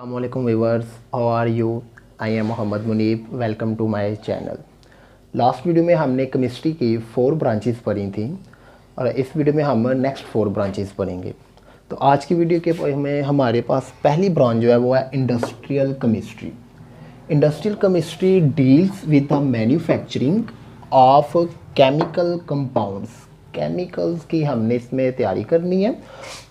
Assalamualaikum viewers, how are you? I am Mohammad Munib, welcome to my channel. Last video में हमने chemistry की 4 branches पढ़ी थी और इस वीडियो में हम नेक्स्ट 4 ब्रांचेस पढ़ेंगे। तो आज की वीडियो के में हमारे पास पहली ब्रांच जो है वो है industrial chemistry. Industrial chemistry deals with the manufacturing of chemical compounds. Chemicals की हमने इसमें तैयारी करनी है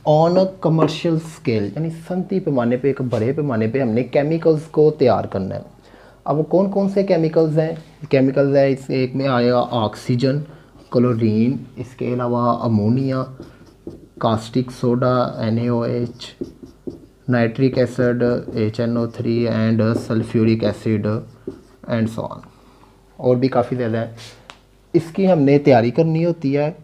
ऑन अ कमर्शियल स्केल, यानी सनती पैमाने पे, एक बड़े पैमाने पे हमने केमिकल्स को तैयार करना है। अब कौन कौन से केमिकल्स हैं इस एक में आएगा ऑक्सीजन, क्लोरीन, इसके अलावा ammonia, caustic soda NaOH, nitric acid HNO3 and sulphuric acid and so on, और भी काफ़ी ज़्यादा है। इसकी हमने तैयारी करनी होती है।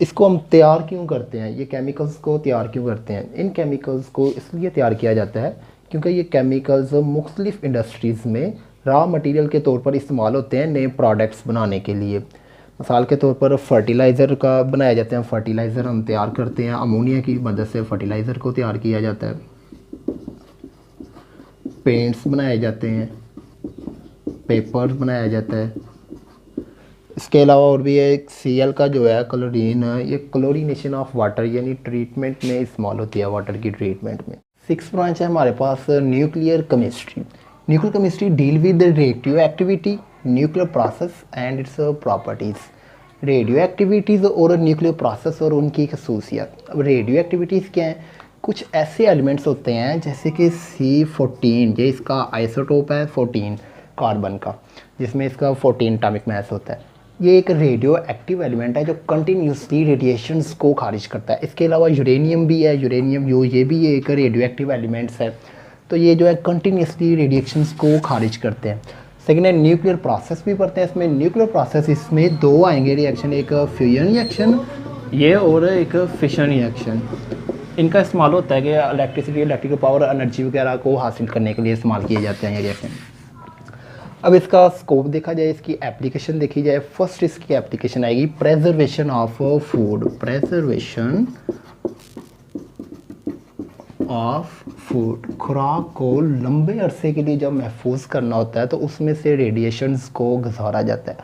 इसको हम तैयार क्यों करते हैं, ये केमिकल्स को तैयार क्यों करते हैं? इन केमिकल्स को इसलिए तैयार किया जाता है क्योंकि ये केमिकल्स मुख्तलिफ इंडस्ट्रीज़ में रॉ मटेरियल के तौर पर इस्तेमाल होते हैं नए प्रोडक्ट्स बनाने के लिए। मिसाल के तौर पर फर्टिलाइज़र का बनाया जाता है, फर्टिलाइज़र हम तैयार करते हैं, अमोनिया की मदद से फर्टिलाइज़र को तैयार किया जाता है। पेंट्स बनाए जाते हैं, पेपर बनाया जाता है। इसके अलावा और भी एक Cl का जो है क्लोरीन, ये क्लोरीनेशन ऑफ वाटर यानी ट्रीटमेंट में इस्तेमाल होती है, वाटर की ट्रीटमेंट में। 6 ब्रांच है हमारे पास nuclear chemistry. Nuclear chemistry deal with radioactivity, nuclear process and its properties. Radioactivities और न्यूक्लियर प्रोसेस और उनकी खसूसियात। अब रेडियो एक्टिविटीज़ क्या हैं? कुछ ऐसे एलिमेंट्स होते हैं जैसे कि C14, ये इसका आइसोटोप है 14 कार्बन का, जिसमें इसका 14 एटॉमिक मास होता है। ये एक रेडियो एक्टिव एलिमेंट है जो कंटिन्यूसली रेडिएशंस को खारिज करता है। इसके अलावा यूरेनियम भी है, यूरेनियम ये भी एक रेडियो एक्टिव एलिमेंट्स है। तो ये जो है कंटिन्यूसली रेडिएशंस को खारिज करते हैं। सेकेंड है न्यूक्लियर प्रोसेस भी पढ़ते हैं इसमें। न्यूक्लियर प्रोसेस इसमें 2 आएंगे रिएक्शन, एक फ्यूजन रिएक्शन ये और एक फिशन रिएक्शन। इनका इस्तेमाल होता है कि इलेक्ट्रिसिटी, इलेक्ट्रिकल पावर, एनर्जी वगैरह को हासिल करने के लिए इस्तेमाल किए जाते हैं ये रिएक्शन। अब इसका स्कोप देखा जाए, इसकी एप्लीकेशन देखी जाए। फर्स्ट इसकी एप्लीकेशन आएगी preservation of food. Preservation of food, खुराक को लंबे अरसे के लिए जब महफूज करना होता है तो उसमें से रेडिएशंस को गुजारा जाता है।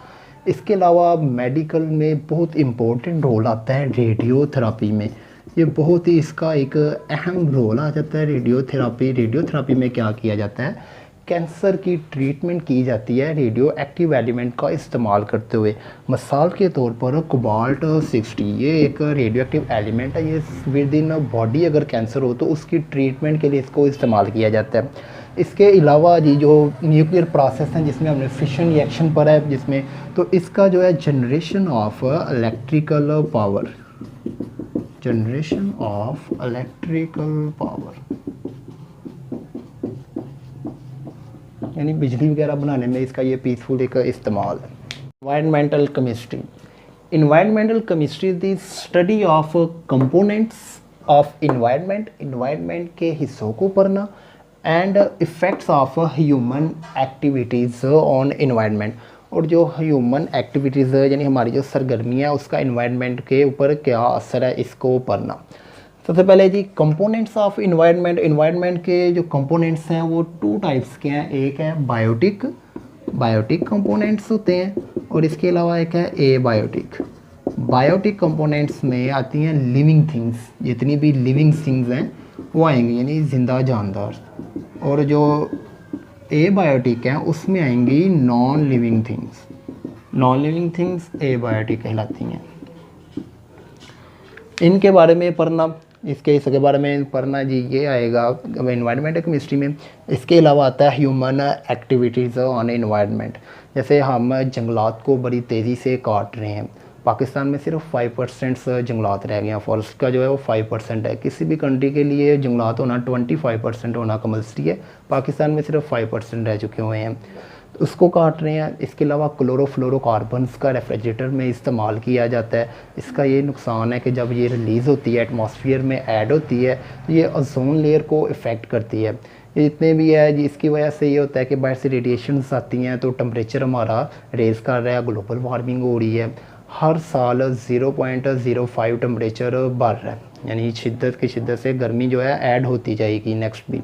इसके अलावा मेडिकल में बहुत इम्पोर्टेंट रोल आता है रेडियोथेरापी में। ये बहुत ही इसका एक अहम रोल आ जाता है रेडियोथेरापी। रेडियोथेरापी में क्या किया जाता है? कैंसर की ट्रीटमेंट की जाती है रेडियो एक्टिव एलिमेंट का इस्तेमाल करते हुए। मिसाल के तौर पर कोबाल्ट 60, ये एक रेडियो एक्टिव एलिमेंट है। ये विद इन बॉडी अगर कैंसर हो तो उसकी ट्रीटमेंट के लिए इसको इस्तेमाल किया जाता है। इसके अलावा जी जो न्यूक्लियर प्रोसेस हैं जिसमें हमने फिशन रिएक्शन पर है, जिसमें तो इसका जो है generation of electrical power, generation of electrical power यानी बिजली वगैरह बनाने में इसका ये पीसफुल एक इस्तेमाल है। Environmental chemistry. Environmental chemistry the study of components of environment, environment के हिस्सों को पढ़ना, and effects of human activities on environment, और जो ह्यूमन एक्टिविटीज़ यानी हमारी जो सरगर्मियाँ है उसका इन्वायरमेंट के ऊपर क्या असर है, इसको पढ़ना। सबसे पहले जी कंपोनेंट्स ऑफ इन्वायरमेंट। इन्वायरमेंट के जो कंपोनेंट्स हैं वो 2 टाइप्स के हैं। एक है बायोटिक कंपोनेंट्स होते हैं, और इसके अलावा एक है एबायोटिक। बायोटिक कंपोनेंट्स में आती हैं लिविंग थिंग्स, जितनी भी लिविंग थिंग्स हैं वो आएंगी यानी जिंदा जानदार, और जो एबायोटिक हैं उसमें आएंगी non living things. Non living things abiotic कहलाती हैं। इनके बारे में पढ़ना, इसके बारे में पढ़ना जी ये आएगा इन्वायरमेंटल केमिस्ट्री में। इसके अलावा आता है ह्यूमन एक्टिविटीज़ ऑन इन्वायरमेंट। जैसे हम जंगलात को बड़ी तेज़ी से काट रहे हैं। पाकिस्तान में सिर्फ 5% जंगलात रह गए हैं, फॉरेस्ट का जो है वो 5% है। किसी भी कंट्री के लिए जंगलात होना 25% होना कंपल्सरी है। पाकिस्तान में सिर्फ 5% रह चुके हुए हैं, उसको काट रहे हैं। इसके अलावा क्लोरोफ्लोरोकार्बन्स का रेफ्रिजरेटर में इस्तेमाल किया जाता है। इसका ये नुकसान है कि जब ये रिलीज़ होती है एटमॉस्फेयर में ऐड होती है तो ये ओजोन लेयर को इफ़ेक्ट करती है। ये जितने भी है इसकी वजह से ये होता है कि बाहर से रेडिएशंस आती हैं तो टेम्परेचर हमारा रेज़ कर रहा है, ग्लोबल वार्मिंग हो रही है। हर साल 0.05 टेम्परेचर बढ़ रहा है, यानी शिद्दत की शिद्दत से गर्मी जो है ऐड होती जाएगी नेक्स्ट भी।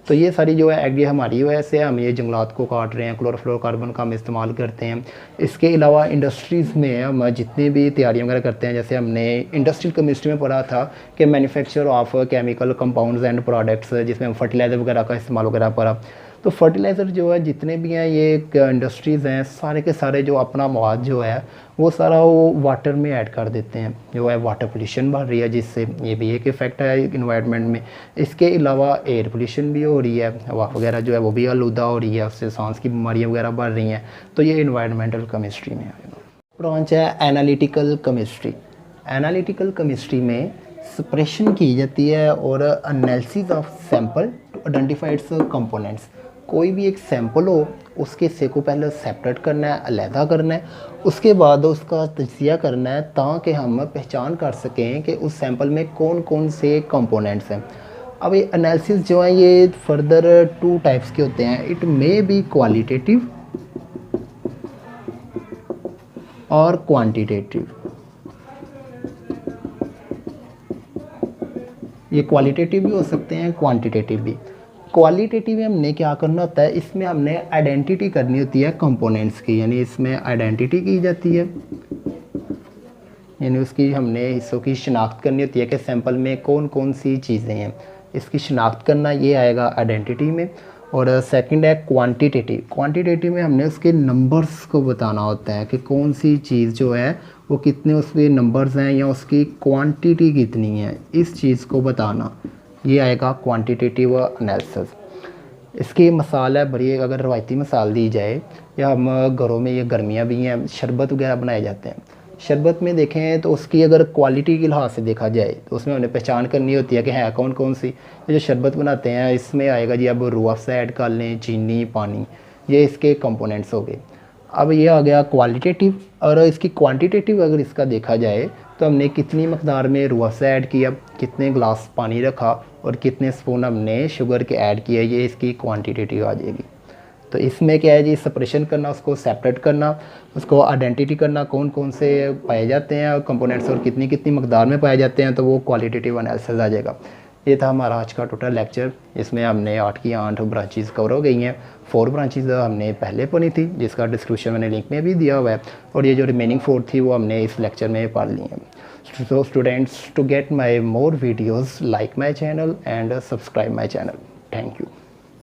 तो ये सारी जो है एग्री हमारी वजह से हम ये जंगलात को काट रहे हैं, क्लोरोफ्लोरोकार्बन का हम इस्तेमाल करते हैं। इसके अलावा इंडस्ट्रीज़ में हम जितनी भी तैयारियाँ वगैरह करते हैं, जैसे हमने इंडस्ट्रियल केमिस्ट्री में पढ़ा था कि manufacture of chemical compounds and products, जिसमें हम फर्टिलाइज़र वगैरह का इस्तेमाल वगैरह पढ़ा। तो फर्टिलाइज़र जो है जितने भी हैं ये इंडस्ट्रीज़ हैं, सारे के सारे जो अपना मवाद जो है वो सारा वो वाटर में ऐड कर देते हैं, जो है वाटर पोल्यूशन बढ़ रही है, जिससे ये भी एक इफ़ेक्ट है इन्वायरमेंट में। इसके अलावा एयर पोल्यूशन भी हो रही है, हवा वगैरह जो है वो भी आलूदा हो रही है, उससे सांस की बीमारियाँ वगैरह बढ़ रही हैं। तो ये इन्वायरमेंटल केमिस्ट्री में आएगा। ब्रांच है एनालिटिकल केमिस्ट्री। एनालिटिकल केमिस्ट्री में सेपरेशन की जाती है और analysis of sample to identify its components. कोई भी एक सैंपल हो उसके हिस्से को पहले सेपरेट करना है, अलहदा करना है, उसके बाद उसका तजिया करना है ताकि हम पहचान कर सकें कि उस सैंपल में कौन कौन से कंपोनेंट्स हैं। अब ये एनालिसिस जो है ये फर्दर 2 टाइप्स के होते हैं। इट मे बी क्वालिटेटिव और क्वांटिटेटिव। ये क्वालिटेटिव भी हो सकते हैं, क्वांटिटेटिव भी। क्वालिटेटिव में हमने क्या करना होता है, इसमें हमने आइडेंटिटी करनी होती है कंपोनेंट्स की, यानी इसमें आइडेंटिटी की जाती है, यानी उसकी हमने हिस्सों की शिनाख्त करनी होती है कि सैंपल में कौन कौन सी चीज़ें हैं, इसकी शिनाख्त करना ये आएगा आइडेंटिटी में। और सेकंड है क्वांटिटेटिव। क्वांटिटेटिव में हमने उसके नंबर्स को बताना होता है कि कौन सी चीज़ जो है वो कितने उसके नंबर्स हैं या उसकी क्वांटिटी कितनी है, इस चीज़ को बताना, ये आएगा क्वांटिटेटिव एनालिसिस। इसकी मिसाल है बड़ी, अगर रवायती मिसाल दी जाए, या हम घरों में, ये गर्मियाँ भी हैं, शरबत वगैरह बनाए जाते हैं। शरबत में देखें तो उसकी अगर क्वालिटी के लिहाज से देखा जाए तो उसमें उन्हें पहचान करनी होती है कि है कौन कौन सी। ये जो शरबत बनाते हैं इसमें आएगा जी, अब रूह अफ़ज़ा ऐड कर लें, चीनी, पानी, ये इसके कंपोनेंट्स हो गए। अब ये आ गया क्वालिटेटिव। और इसकी क्वांटिटेटिव अगर इसका देखा जाए तो हमने कितनी मकदार में रूह अफ़ज़ा ऐड किया, कितने गिलास पानी रखा और कितने स्पून हमने शुगर के ऐड किया, ये इसकी क्वांटिटेटिव आ जाएगी। तो इसमें क्या है जी, सेपरेशन करना, उसको सेपरेट करना, उसको आइडेंटिटी करना, कौन कौन से पाए जाते हैं कंपोनेंट्स और कितनी कितनी मकदार में पाए जाते हैं, तो वो क्वालिटेटिव एनालिसिस आ जाएगा। ये था हमारा आज का टोटल लेक्चर। इसमें हमने 8 की 8 ब्रांचेस कवर हो गई हैं। 4 ब्रांचेस हमने पहले पढ़ी थी, जिसका डिस्क्रिप्शन मैंने लिंक में भी दिया हुआ है, और ये जो रिमेनिंग 4 थी वो हमने इस लेक्चर में पढ़ ली हैं। So students, to get my more videos, like my channel and subscribe my channel. Thank you.